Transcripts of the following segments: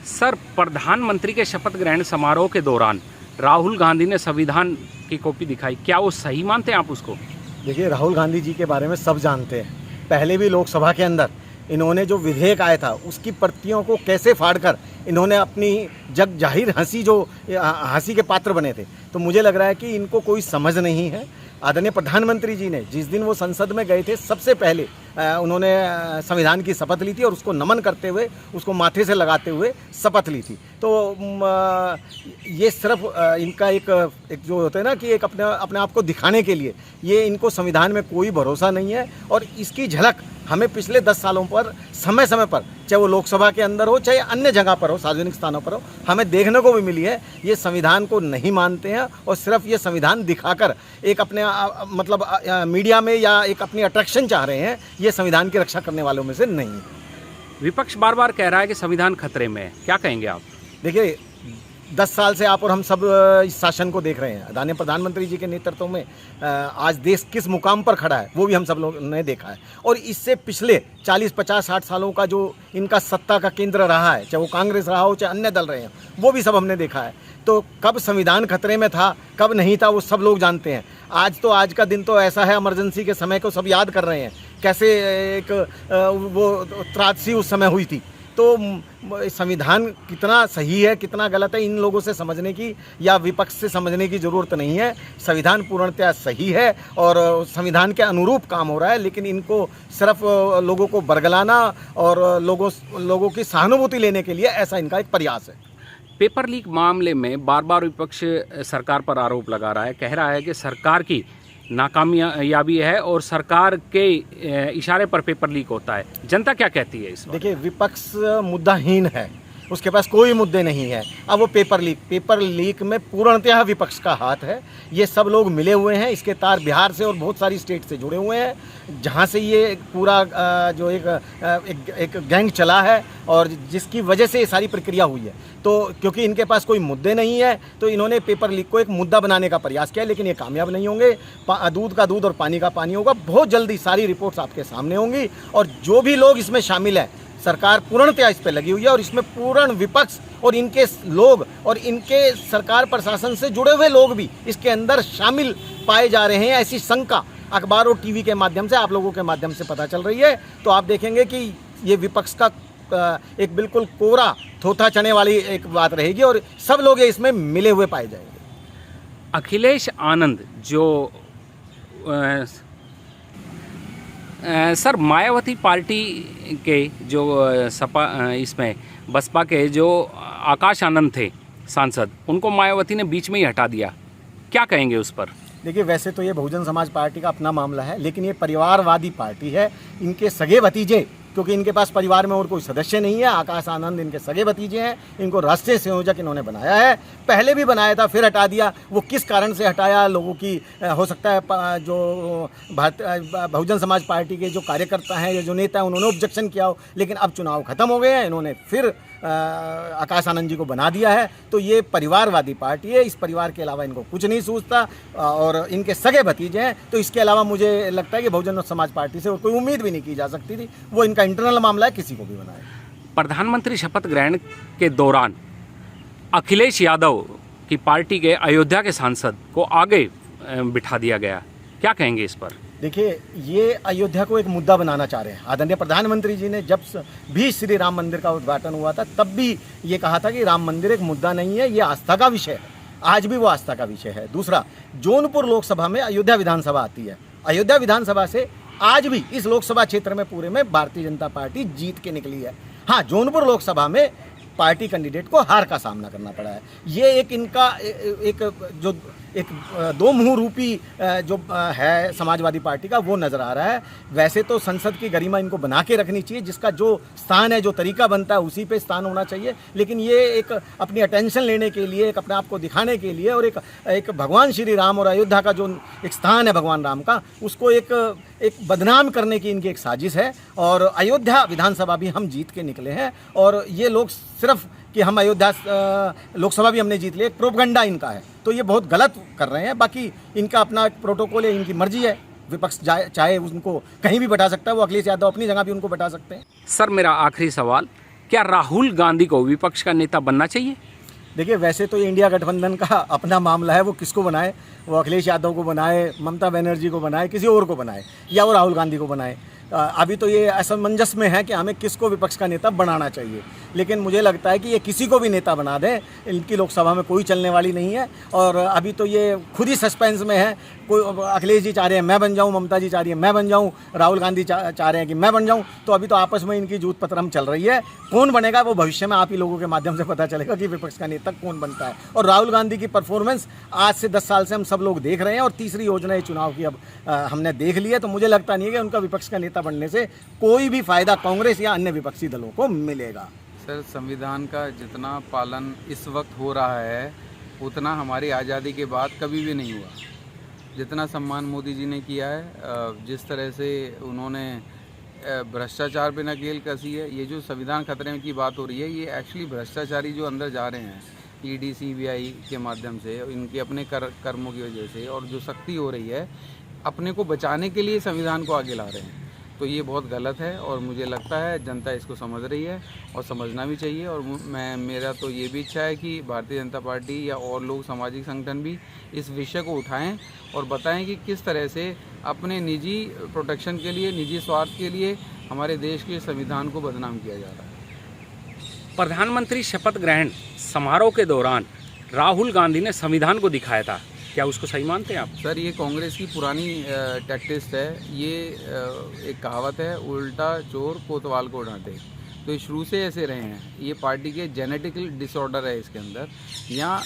Sir, प्रधानमंत्री के शपथ ग्रहण समारोह के दौरान राहुल गांधी ने संविधान की कॉपी दिखाई, क्या वो सही मानते हैं आप उसको? देखिए, राहुल गांधी जी के बारे में सब जानते हैं। पहले भी लोकसभा के अंदर इन्होंने जो विधेयक आया था उसकी प्रतियों को कैसे फाड़कर इन्होंने अपनी जग जाहिर हंसी के पात्र बने थे। तो मुझे लग रहा है कि इनको कोई समझ नहीं है। आदरणीय प्रधानमंत्री जी ने जिस दिन वो संसद में गए थे, सबसे पहले उन्होंने संविधान की शपथ ली थी और उसको नमन करते हुए, उसको माथे से लगाते हुए शपथ ली थी। तो ये सिर्फ इनका एक जो होता है ना कि एक अपने आप को दिखाने के लिए, ये इनको संविधान में कोई भरोसा नहीं है। और इसकी झलक हमें पिछले 10 सालों पर समय समय पर, चाहे वो लोकसभा के अंदर हो चाहे अन्य जगह पर हो, सार्वजनिक स्थानों पर हो, हमें देखने को भी मिली है। ये संविधान को नहीं मानते हैं और सिर्फ ये संविधान दिखाकर एक अपने मतलब मीडिया में या एक अपनी अट्रैक्शन चाह रहे हैं। ये संविधान की रक्षा करने वालों में से नहीं है। विपक्ष बार बार कह रहा है कि संविधान खतरे में है, क्या कहेंगे आप? देखिए, 10 साल से आप और हम सब इस शासन को देख रहे हैं। आदरणीय प्रधानमंत्री जी के नेतृत्व में आज देश किस मुकाम पर खड़ा है वो भी हम सब लोगों ने देखा है। और इससे पिछले 40, 50, 60 सालों का जो इनका सत्ता का केंद्र रहा है, चाहे वो कांग्रेस रहा हो चाहे अन्य दल रहे हैं, वो भी सब हमने देखा है। तो कब संविधान खतरे में था, कब नहीं था, वो सब लोग जानते हैं। आज का दिन तो ऐसा है, इमरजेंसी के समय को सब याद कर रहे हैं, कैसे एक वो त्रासदी उस समय हुई थी। तो संविधान कितना सही है कितना गलत है, इन लोगों से समझने की या विपक्ष से समझने की ज़रूरत नहीं है। संविधान पूर्णतः सही है और संविधान के अनुरूप काम हो रहा है, लेकिन इनको सिर्फ लोगों को बरगलाना और लोगों की सहानुभूति लेने के लिए ऐसा इनका एक प्रयास है। पेपर लीक मामले में बार बार विपक्ष सरकार पर आरोप लगा रहा है, कह रहा है कि सरकार की नाकामयाबी है और सरकार के इशारे पर पेपर लीक होता है। जनता क्या कहती है इस बारे? देखिए, विपक्ष मुद्दाहीन है, उसके पास कोई मुद्दे नहीं है। अब वो पेपर लीक में पूर्णतः विपक्ष का हाथ है। ये सब लोग मिले हुए हैं, इसके तार बिहार से और बहुत सारी स्टेट से जुड़े हुए हैं, जहाँ से ये पूरा जो एक गैंग चला है और जिसकी वजह से ये सारी प्रक्रिया हुई है। तो क्योंकि इनके पास कोई मुद्दे नहीं है तो इन्होंने पेपर लीक को एक मुद्दा बनाने का प्रयास किया, लेकिन ये कामयाब नहीं होंगे। दूध का दूध और पानी का पानी होगा। बहुत जल्दी सारी रिपोर्ट्स आपके सामने होंगी और जो भी लोग इसमें शामिल हैं, सरकार पूर्णतः इस पर लगी हुई है और इसमें पूर्ण विपक्ष और इनके लोग और इनके सरकार प्रशासन से जुड़े हुए लोग भी इसके अंदर शामिल पाए जा रहे हैं। ऐसी शंका अखबार और टीवी के माध्यम से, आप लोगों के माध्यम से पता चल रही है। तो आप देखेंगे कि ये विपक्ष का एक बिल्कुल कोरा थोथा चने वाली एक बात रहेगी और सब लोग ये इसमें मिले हुए पाए जाएंगे। अखिलेश आनंद जो सर, मायावती पार्टी के जो इसमें बसपा के जो आकाश आनंद थे सांसद, उनको मायावती ने बीच में ही हटा दिया, क्या कहेंगे उस पर? देखिए, वैसे तो ये बहुजन समाज पार्टी का अपना मामला है, लेकिन ये परिवारवादी पार्टी है। इनके सगे भतीजे, क्योंकि इनके पास परिवार में और कोई सदस्य नहीं है, आकाश आनंद इनके सगे भतीजे हैं। इनको राष्ट्रीय संयोजक इन्होंने बनाया है, पहले भी बनाया था फिर हटा दिया। वो किस कारण से हटाया, लोगों की हो सकता है जो बहुजन समाज पार्टी के जो कार्यकर्ता हैं या जो नेता हैं उन्होंने ऑब्जेक्शन किया हो, लेकिन अब चुनाव खत्म हो गए हैं, इन्होंने फिर आकाश आनंद जी को बना दिया है। तो ये परिवारवादी पार्टी है, इस परिवार के अलावा इनको कुछ नहीं सूझता और इनके सगे भतीजे हैं। तो इसके अलावा मुझे लगता है कि बहुजन समाज पार्टी से और कोई उम्मीद भी नहीं की जा सकती थी। वो इनका इंटरनल मामला है, किसी को भी बनाए। प्रधानमंत्री शपथ ग्रहण के दौरान अखिलेश यादव की पार्टी के अयोध्या के सांसद को आगे बिठा दिया गया, क्या कहेंगे इस पर? देखिए, ये अयोध्या को एक मुद्दा बनाना चाह रहे हैं। आदरणीय प्रधानमंत्री जी ने जब भी श्री राम मंदिर का उद्घाटन हुआ था तब भी ये कहा था कि राम मंदिर एक मुद्दा नहीं है, ये आस्था का विषय है। आज भी वो आस्था का विषय है। दूसरा, जौनपुर लोकसभा में अयोध्या विधानसभा आती है। अयोध्या विधानसभा से आज भी इस लोकसभा क्षेत्र में पूरे में भारतीय जनता पार्टी जीत के निकली है। हाँ, जौनपुर लोकसभा में पार्टी कैंडिडेट को हार का सामना करना पड़ा है। ये एक इनका एक दो मुंह रूपी जो है समाजवादी पार्टी का, वो नज़र आ रहा है। वैसे तो संसद की गरिमा इनको बना के रखनी चाहिए, जिसका जो स्थान है, जो तरीका बनता है उसी पे स्थान होना चाहिए। लेकिन ये एक अपनी अटेंशन लेने के लिए, एक अपने आप को दिखाने के लिए और एक भगवान श्री राम और अयोध्या का जो एक स्थान है भगवान राम का, उसको एक बदनाम करने की इनकी एक साजिश है। और अयोध्या विधानसभा भी हम जीत के निकले हैं और ये लोग सिर्फ कि हम अयोध्या लोकसभा भी हमने जीत ली, एक प्रोपगंडा इनका है। तो ये बहुत गलत कर रहे हैं। बाकी इनका अपना एक प्रोटोकॉल है, इनकी मर्जी है। विपक्ष चाहे उनको कहीं भी बैठा सकता है, वो अखिलेश यादव अपनी जगह भी उनको बैठा सकते हैं। सर, मेरा आखिरी सवाल, क्या राहुल गांधी को विपक्ष का नेता बनना चाहिए? देखिए, वैसे तो ये इंडिया गठबंधन का अपना मामला है, वो किसको बनाए, वो अखिलेश यादव को बनाए, ममता बनर्जी को बनाए, किसी और को बनाए, या वो राहुल गांधी को बनाए। अभी तो ये असमंजस में है कि हमें किसको विपक्ष का नेता बनाना चाहिए, लेकिन मुझे लगता है कि ये किसी को भी नेता बना दें, इनकी लोकसभा में कोई चलने वाली नहीं है। और अभी तो ये खुद ही सस्पेंस में है। कोई अखिलेश जी चाह रहे हैं मैं बन जाऊं, ममता जी चाह रही है मैं बन जाऊं, राहुल गांधी चाह रहे हैं कि मैं बन जाऊं। तो अभी तो आपस में इनकी जूत पतरम चल रही है। कौन बनेगा वो भविष्य में आप ही लोगों के माध्यम से पता चलेगा कि विपक्ष का नेता कौन बनता है। और राहुल गांधी की परफॉर्मेंस आज से 10 साल से हम सब लोग देख रहे हैं, और तीसरी योजना ये चुनाव की अब हमने देख ली है। तो मुझे लगता नहीं है कि उनका विपक्ष का नेता बनने से कोई भी फायदा कांग्रेस या अन्य विपक्षी दलों को मिलेगा। सर, संविधान का जितना पालन इस वक्त हो रहा है उतना हमारी आज़ादी के बाद कभी भी नहीं हुआ। जितना सम्मान मोदी जी ने किया है, जिस तरह से उन्होंने भ्रष्टाचार पे नकेल कसी है, ये जो संविधान खतरे की बात हो रही है, ये एक्चुअली भ्रष्टाचारी जो अंदर जा रहे हैं ईडी सीबीआई के माध्यम से, इनके अपने कर्मों की वजह से, और जो सख्ती हो रही है अपने को बचाने के लिए संविधान को आगे ला रहे हैं। तो ये बहुत गलत है, और मुझे लगता है जनता इसको समझ रही है और समझना भी चाहिए। और मेरा तो ये भी इच्छा है कि भारतीय जनता पार्टी या और लोग, सामाजिक संगठन भी इस विषय को उठाएं और बताएं कि किस तरह से अपने निजी प्रोटेक्शन के लिए, निजी स्वार्थ के लिए हमारे देश के संविधान को बदनाम किया जा रहा है। प्रधानमंत्री शपथ ग्रहण समारोह के दौरान राहुल गांधी ने संविधान को दिखाया था, क्या उसको सही मानते हैं आप? सर, ये कांग्रेस की पुरानी टैक्टिस है। ये एक कहावत है, उल्टा चोर कोतवाल को डांटे। तो ये शुरू से ऐसे रहे हैं। ये पार्टी के जेनेटिकल डिसऑर्डर है इसके अंदर। यहाँ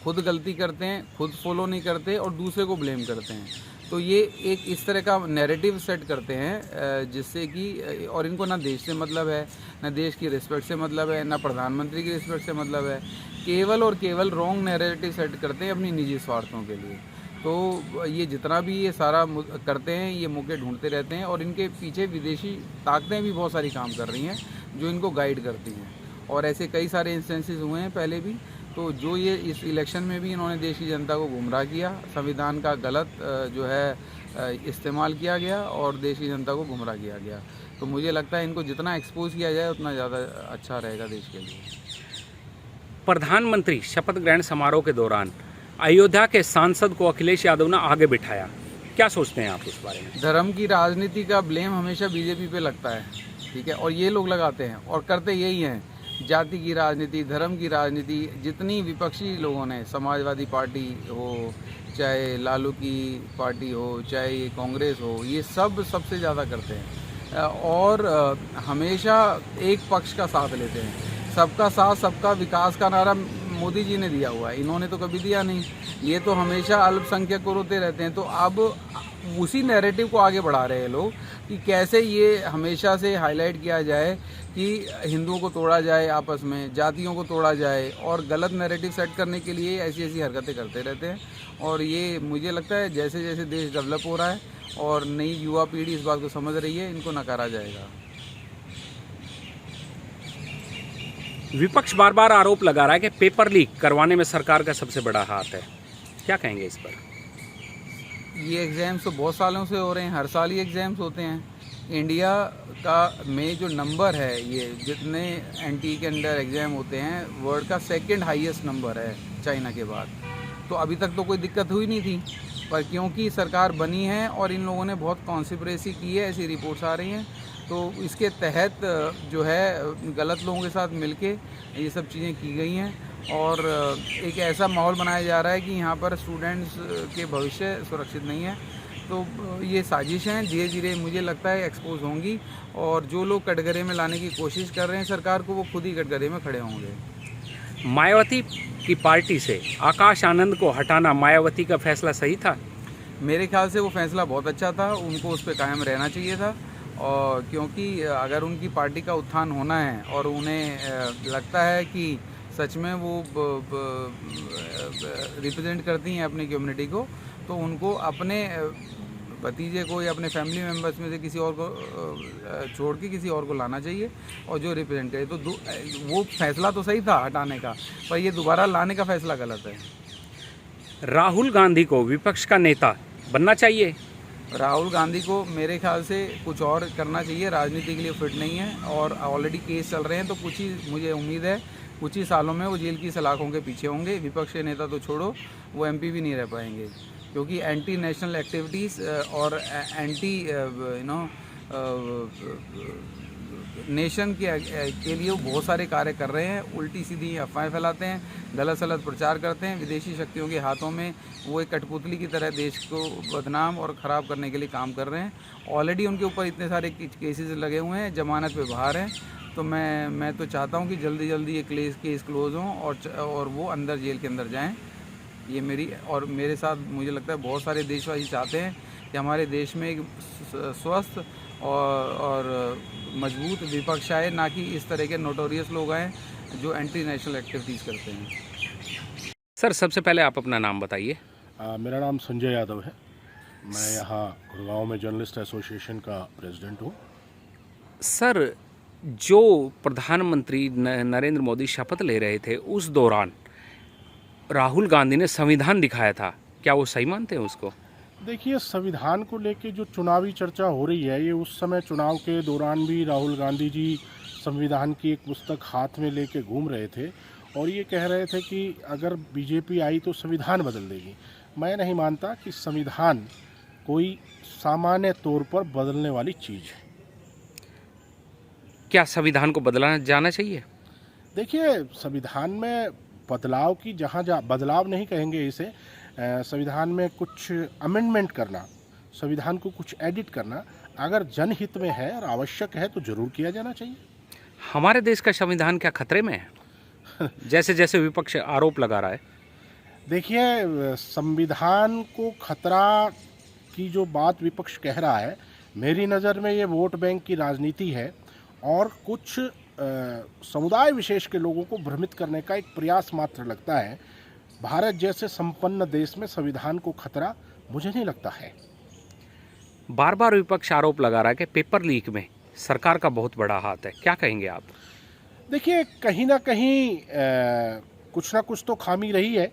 खुद गलती करते हैं, खुद फॉलो नहीं करते और दूसरे को ब्लेम करते हैं। तो ये एक इस तरह का नैरेटिव सेट करते हैं जिससे कि, और इनको ना देश से मतलब है, ना देश की रिस्पेक्ट से मतलब है, ना प्रधानमंत्री की रिस्पेक्ट से मतलब है। केवल और केवल रॉन्ग नैरेटिव सेट करते हैं अपनी निजी स्वार्थों के लिए। तो ये जितना भी ये सारा करते हैं, ये मौके ढूंढते रहते हैं, और इनके पीछे विदेशी ताकतें भी बहुत सारी काम कर रही हैं जो इनको गाइड करती हैं। और ऐसे कई सारे इंस्टेंसेस हुए हैं पहले भी। तो जो ये इस इलेक्शन में भी इन्होंने देश की जनता को गुमराह किया, संविधान का गलत जो है इस्तेमाल किया गया और देश की जनता को गुमराह किया गया। तो मुझे लगता है इनको जितना एक्सपोज किया जाए उतना ज़्यादा अच्छा रहेगा देश के लिए। प्रधानमंत्री शपथ ग्रहण समारोह के दौरान अयोध्या के सांसद को अखिलेश यादव ने आगे बिठाया, क्या सोचते हैं आप इस बारे में? धर्म की राजनीति का ब्लेम हमेशा बीजेपी पे लगता है, ठीक है, और ये लोग लगाते हैं और करते यही हैं। जाति की राजनीति, धर्म की राजनीति, जितनी विपक्षी लोगों ने, समाजवादी पार्टी हो, चाहे लालू की पार्टी हो, चाहे कांग्रेस हो, ये सब सबसे ज़्यादा करते हैं और हमेशा एक पक्ष का साथ लेते हैं। सबका साथ सबका विकास का नारा मोदी जी ने दिया हुआ है, इन्होंने तो कभी दिया नहीं। ये तो हमेशा अल्पसंख्यक को रोते रहते हैं। तो अब उसी नैरेटिव को आगे बढ़ा रहे हैं लोग कि कैसे ये हमेशा से हाईलाइट किया जाए कि हिंदुओं को तोड़ा जाए, आपस में जातियों को तोड़ा जाए, और गलत नैरेटिव सेट करने के लिए ऐसी ऐसी हरकतें करते रहते हैं। और ये मुझे लगता है जैसे जैसे देश डेवलप हो रहा है और नई युवा पीढ़ी इस बात को समझ रही है, इनको नकारा जाएगा। विपक्ष बार बार आरोप लगा रहा है कि पेपर लीक करवाने में सरकार का सबसे बड़ा हाथ है, क्या कहेंगे इस पर? ये एग्ज़ाम्स तो बहुत सालों से हो रहे हैं, हर साल ही एग्ज़ाम्स होते हैं। इंडिया का में जो नंबर है, ये जितने एनटी के अंडर एग्ज़ाम होते हैं, वर्ल्ड का सेकंड हाईएस्ट नंबर है चाइना के बाद। तो अभी तक तो कोई दिक्कत हुई नहीं थी, पर क्योंकि सरकार बनी है और इन लोगों ने बहुत कॉन्स्पिरेसी की है, ऐसी रिपोर्ट्स आ रही हैं, तो इसके तहत जो है गलत लोगों के साथ मिलके ये सब चीज़ें की गई हैं। और एक ऐसा माहौल बनाया जा रहा है कि यहाँ पर स्टूडेंट्स के भविष्य सुरक्षित नहीं है। तो ये साजिशें धीरे धीरे मुझे लगता है एक्सपोज होंगी, और जो लोग कटघरे में लाने की कोशिश कर रहे हैं सरकार को, वो खुद ही कटघरे में खड़े होंगे। मायावती की पार्टी से आकाश आनंद को हटाना मायावती का फैसला सही था? मेरे ख्याल से वो फैसला बहुत अच्छा था, उनको उस पर कायम रहना चाहिए था। और क्योंकि अगर उनकी पार्टी का उत्थान होना है और उन्हें लगता है कि सच में वो रिप्रेजेंट करती हैं अपनी कम्युनिटी को, तो उनको अपने भतीजे को या अपने फैमिली मेम्बर्स में से किसी और को छोड़ के किसी और को लाना चाहिए और जो रिप्रेजेंट करे। तो वो फैसला तो सही था हटाने का, पर ये दोबारा लाने का फैसला गलत है। राहुल गांधी को विपक्ष का नेता बनना चाहिए? राहुल गांधी को मेरे ख्याल से कुछ और करना चाहिए, राजनीति के लिए फिट नहीं है और ऑलरेडी केस चल रहे हैं, तो कुछ ही मुझे उम्मीद है कुछ ही सालों में वो जेल की सलाखों के पीछे होंगे। विपक्ष के नेता तो छोड़ो, वो एमपी भी नहीं रह पाएंगे, क्योंकि एंटी नेशनल एक्टिविटीज़ और एंटी नेशन के लिए वो बहुत सारे कार्य कर रहे हैं। उल्टी सीधी अफवाहें फैलाते हैं, गलत सलत प्रचार करते हैं, विदेशी शक्तियों के हाथों में वो एक कठपुतली की तरह देश को बदनाम और ख़राब करने के लिए काम कर रहे हैं। ऑलरेडी उनके ऊपर इतने सारे केसेस लगे हुए हैं, जमानत पे बाहर हैं, तो मैं तो चाहता हूं कि जल्दी जल्दी ये केस क्लोज हों और वो अंदर जेल के अंदर जाएं। ये मेरी और मेरे साथ मुझे लगता है बहुत सारे देशवासी चाहते हैं कि हमारे देश में एक स्वस्थ और मजबूत विपक्ष आए, ना कि इस तरह के नोटोरियस लोग आए जो एंटी नेशनल एक्टिविटीज़ करते हैं। सर, सबसे पहले आप अपना नाम बताइए। मेरा नाम संजय यादव है। मैं यहाँ गुड़गांव में जर्नलिस्ट एसोसिएशन का प्रेसिडेंट हूँ। सर, जो प्रधानमंत्री नरेंद्र मोदी शपथ ले रहे थे उस दौरान राहुल गांधी ने संविधान दिखाया था, क्या वो सही मानते हैं उसको? देखिए, संविधान को लेके जो चुनावी चर्चा हो रही है, ये उस समय चुनाव के दौरान भी राहुल गांधी जी संविधान की एक पुस्तक हाथ में लेके घूम रहे थे और ये कह रहे थे कि अगर बीजेपी आई तो संविधान बदल देगी। मैं नहीं मानता कि संविधान कोई सामान्य तौर पर बदलने वाली चीज़ है। क्या संविधान को बदला जाना चाहिए? देखिए, संविधान में बदलाव की जहाँ बदलाव नहीं कहेंगे इसे, संविधान में कुछ अमेंडमेंट करना, संविधान को कुछ एडिट करना अगर जनहित में है और आवश्यक है तो जरूर किया जाना चाहिए। हमारे देश का संविधान क्या खतरे में है, जैसे जैसे विपक्ष आरोप लगा रहा है? देखिए, संविधान को खतरा की जो बात विपक्ष कह रहा है, मेरी नज़र में ये वोट बैंक की राजनीति है और कुछ समुदाय विशेष के लोगों को भ्रमित करने का एक प्रयास मात्र लगता है। भारत जैसे संपन्न देश में संविधान को खतरा मुझे नहीं लगता है। बार बार विपक्ष आरोप लगा रहा है कि पेपर लीक में सरकार का बहुत बड़ा हाथ है, क्या कहेंगे आप? देखिए, कहीं ना कहीं कुछ ना कुछ तो खामी रही है,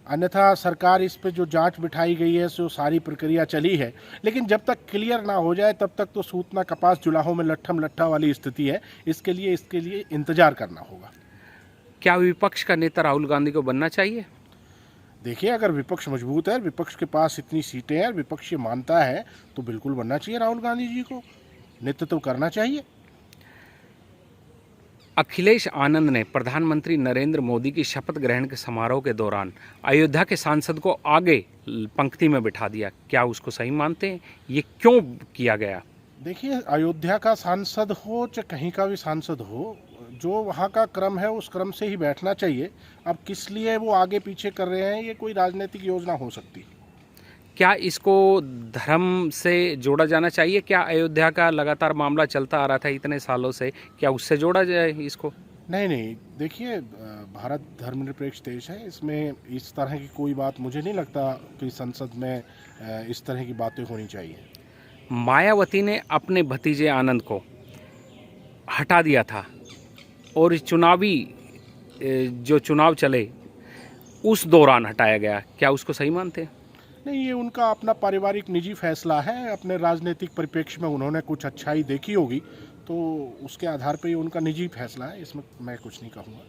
अन्यथा सरकार इस पे जो जांच बिठाई गई है सो सारी प्रक्रिया चली है, लेकिन जब तक क्लियर ना हो जाए तब तक तो सूतना कपास जुलाहों में लट्ठम लट्ठा वाली स्थिति है। इसके लिए इंतजार करना होगा। क्या विपक्ष का नेता राहुल गांधी को बनना चाहिए? देखिए, अगर विपक्ष मजबूत है, विपक्ष के पास इतनी सीटें हैं, विपक्ष ये मानता है तो बिल्कुल बनना चाहिए। राहुल गांधी जी को नेतृत्व करना चाहिए। अखिलेश आनंद ने प्रधानमंत्री नरेंद्र मोदी की शपथ ग्रहण के समारोह के दौरान अयोध्या के सांसद को आगे पंक्ति में बिठा दिया, क्या उसको सही मानते हैं? ये क्यों किया गया? देखिए, अयोध्या का सांसद हो चाहे कहीं का भी सांसद हो, जो वहाँ का क्रम है उस क्रम से ही बैठना चाहिए। अब किस लिए वो आगे पीछे कर रहे हैं, ये कोई राजनीतिक योजना हो सकती है। क्या इसको धर्म से जोड़ा जाना चाहिए? क्या अयोध्या का लगातार मामला चलता आ रहा था इतने सालों से, क्या उससे जोड़ा जाए इसको? नहीं, देखिए, भारत धर्मनिरपेक्ष देश है, इसमें इस तरह की कोई बात मुझे नहीं लगता कि संसद में इस तरह की बातें होनी चाहिए। मायावती ने अपने भतीजे आनंद को हटा दिया था और चुनावी जो चुनाव चले उस दौरान हटाया गया, क्या उसको सही मानते हैं? नहीं, ये उनका अपना पारिवारिक निजी फैसला है। अपने राजनीतिक परिप्रेक्ष्य में उन्होंने कुछ अच्छाई देखी होगी तो उसके आधार पर ये उनका निजी फैसला है, इसमें मैं कुछ नहीं कहूँगा।